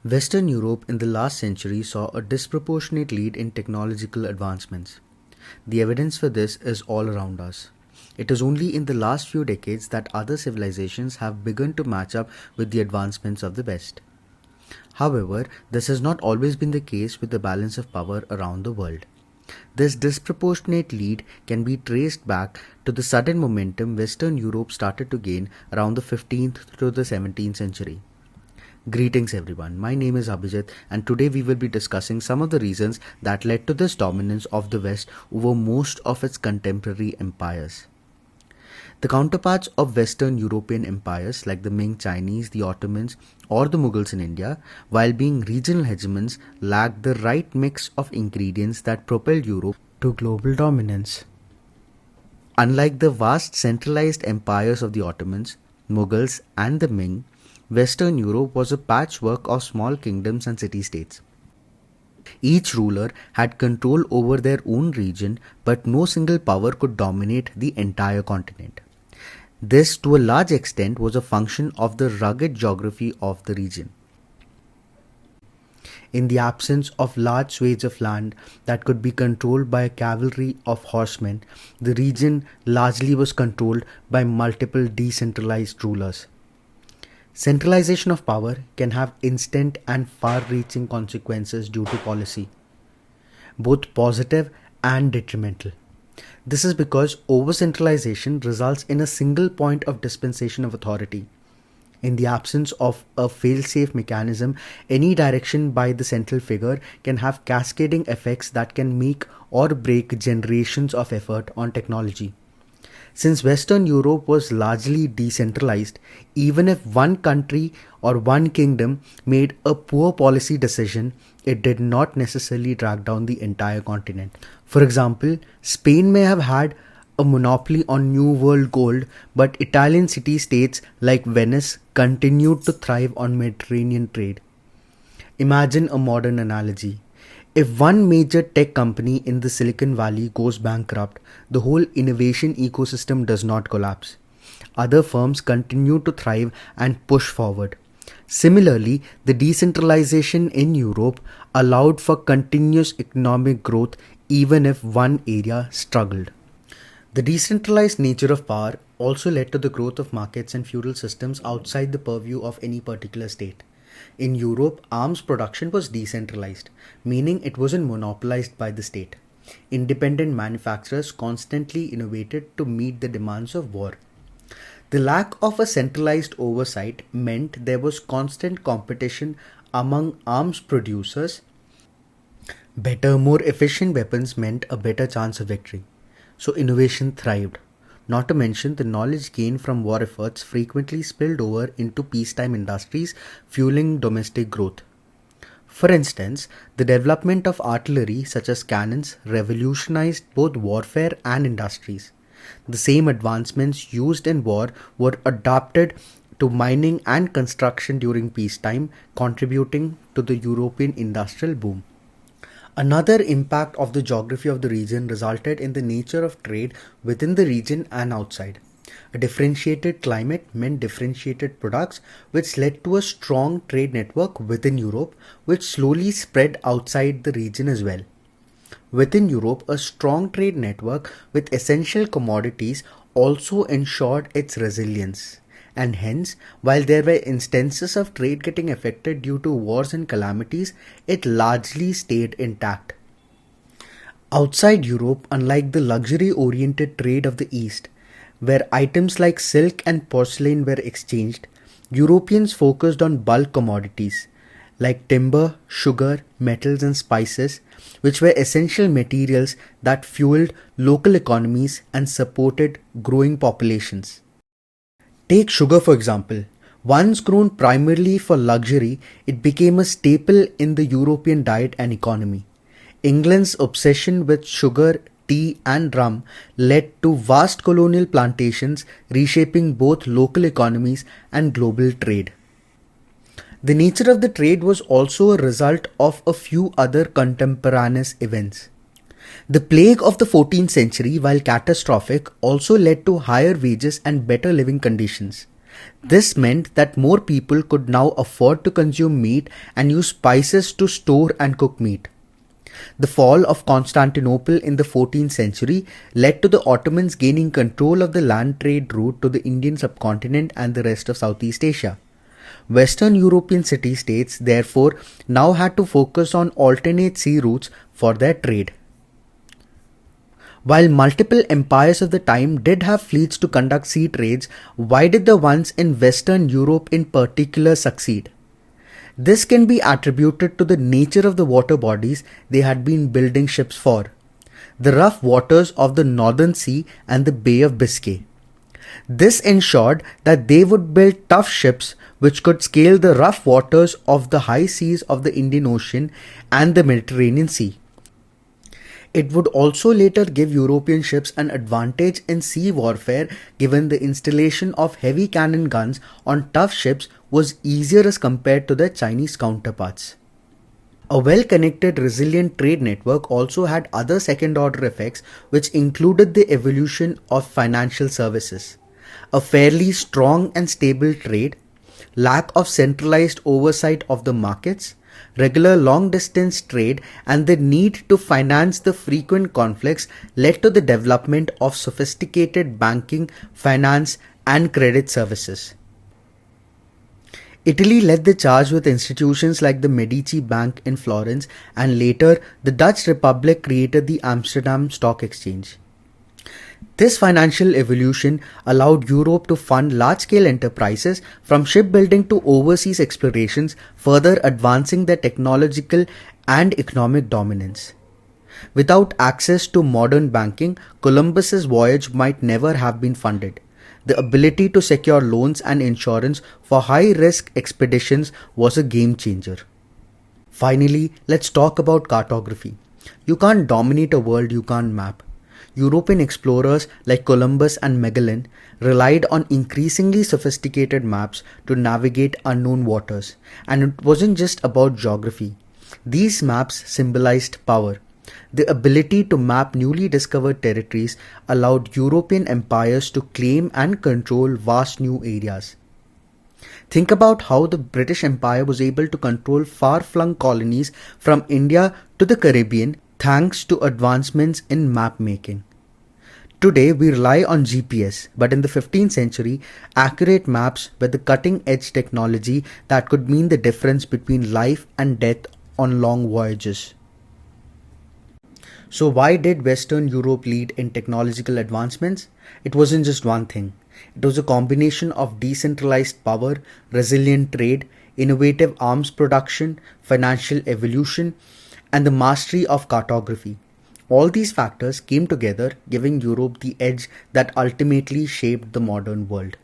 Western Europe in the last century saw a disproportionate lead in technological advancements. The evidence for this is all around us. It is only in the last few decades that other civilizations have begun to match up with the advancements of the West. However, this has not always been the case with the balance of power around the world. This disproportionate lead can be traced back to the sudden momentum Western Europe started to gain around the 15th to the 17th century. Greetings everyone, my name is Abhijit and today we will be discussing some of the reasons that led to this dominance of the West over most of its contemporary empires. The counterparts of Western European empires like the Ming Chinese, the Ottomans or the Mughals in India, while being regional hegemons, lacked the right mix of ingredients that propelled Europe to global dominance. Unlike the vast centralized empires of the Ottomans, Mughals and the Ming, Western Europe was a patchwork of small kingdoms and city-states. Each ruler had control over their own region, but no single power could dominate the entire continent. This, to a large extent, was a function of the rugged geography of the region. In the absence of large swathes of land that could be controlled by a cavalry of horsemen, the region largely was controlled by multiple decentralized rulers. Centralization of power can have instant and far-reaching consequences due to policy, both positive and detrimental. This is because over-centralization results in a single point of dispensation of authority. In the absence of a fail-safe mechanism, any direction by the central figure can have cascading effects that can make or break generations of effort on technology. Since Western Europe was largely decentralized, even if one country or one kingdom made a poor policy decision, it did not necessarily drag down the entire continent. For example, Spain may have had a monopoly on New World gold, but Italian city-states like Venice continued to thrive on Mediterranean trade. Imagine a modern analogy. If one major tech company in the Silicon Valley goes bankrupt, the whole innovation ecosystem does not collapse. Other firms continue to thrive and push forward. Similarly, the decentralization in Europe allowed for continuous economic growth even if one area struggled. The decentralized nature of power also led to the growth of markets and feudal systems outside the purview of any particular state. In Europe, arms production was decentralized, meaning it wasn't monopolized by the state. Independent manufacturers constantly innovated to meet the demands of war. The lack of a centralized oversight meant there was constant competition among arms producers. Better, more efficient weapons meant a better chance of victory. So innovation thrived. Not to mention, the knowledge gained from war efforts frequently spilled over into peacetime industries, fueling domestic growth. For instance, the development of artillery such as cannons revolutionized both warfare and industries. The same advancements used in war were adapted to mining and construction during peacetime, contributing to the European industrial boom. Another impact of the geography of the region resulted in the nature of trade within the region and outside. A differentiated climate meant differentiated products, which led to a strong trade network within Europe, which slowly spread outside the region as well. Within Europe, a strong trade network with essential commodities also ensured its resilience. And hence, while there were instances of trade getting affected due to wars and calamities, it largely stayed intact. Outside Europe, unlike the luxury-oriented trade of the East, where items like silk and porcelain were exchanged, Europeans focused on bulk commodities like timber, sugar, metals and spices, which were essential materials that fueled local economies and supported growing populations. Take sugar for example. Once grown primarily for luxury, it became a staple in the European diet and economy. England's obsession with sugar, tea and rum led to vast colonial plantations reshaping both local economies and global trade. The nature of the trade was also a result of a few other contemporaneous events. The plague of the 14th century, while catastrophic, also led to higher wages and better living conditions. This meant that more people could now afford to consume meat and use spices to store and cook meat. The fall of Constantinople in the 14th century led to the Ottomans gaining control of the land trade route to the Indian subcontinent and the rest of Southeast Asia. Western European city-states therefore now had to focus on alternate sea routes for their trade. While multiple empires of the time did have fleets to conduct sea trades, why did the ones in Western Europe in particular succeed? This can be attributed to the nature of the water bodies they had been building ships for: the rough waters of the Northern Sea and the Bay of Biscay. This ensured that they would build tough ships which could scale the rough waters of the high seas of the Indian Ocean and the Mediterranean Sea. It would also later give European ships an advantage in sea warfare, given the installation of heavy cannon guns on tough ships was easier as compared to their Chinese counterparts. A well-connected, resilient trade network also had other second-order effects, which included the evolution of financial services. A fairly strong and stable trade, lack of centralized oversight of the markets, regular long-distance trade, and the need to finance the frequent conflicts led to the development of sophisticated banking, finance, and credit services. Italy led the charge with institutions like the Medici Bank in Florence, and later the Dutch Republic created the Amsterdam Stock Exchange. This financial evolution allowed Europe to fund large-scale enterprises from shipbuilding to overseas explorations, further advancing their technological and economic dominance. Without access to modern banking, Columbus's voyage might never have been funded. The ability to secure loans and insurance for high-risk expeditions was a game changer. Finally, let's talk about cartography. You can't dominate a world you can't map. European explorers like Columbus and Magellan relied on increasingly sophisticated maps to navigate unknown waters, and it wasn't just about geography. These maps symbolized power. The ability to map newly discovered territories allowed European empires to claim and control vast new areas. Think about how the British Empire was able to control far-flung colonies from India to the Caribbean thanks to advancements in map making. Today we rely on GPS, but in the 15th century, accurate maps were the cutting-edge technology that could mean the difference between life and death on long voyages. So why did Western Europe lead in technological advancements? It wasn't just one thing. It was a combination of decentralized power, resilient trade, innovative arms production, financial evolution, and the mastery of cartography. All these factors came together, giving Europe the edge that ultimately shaped the modern world.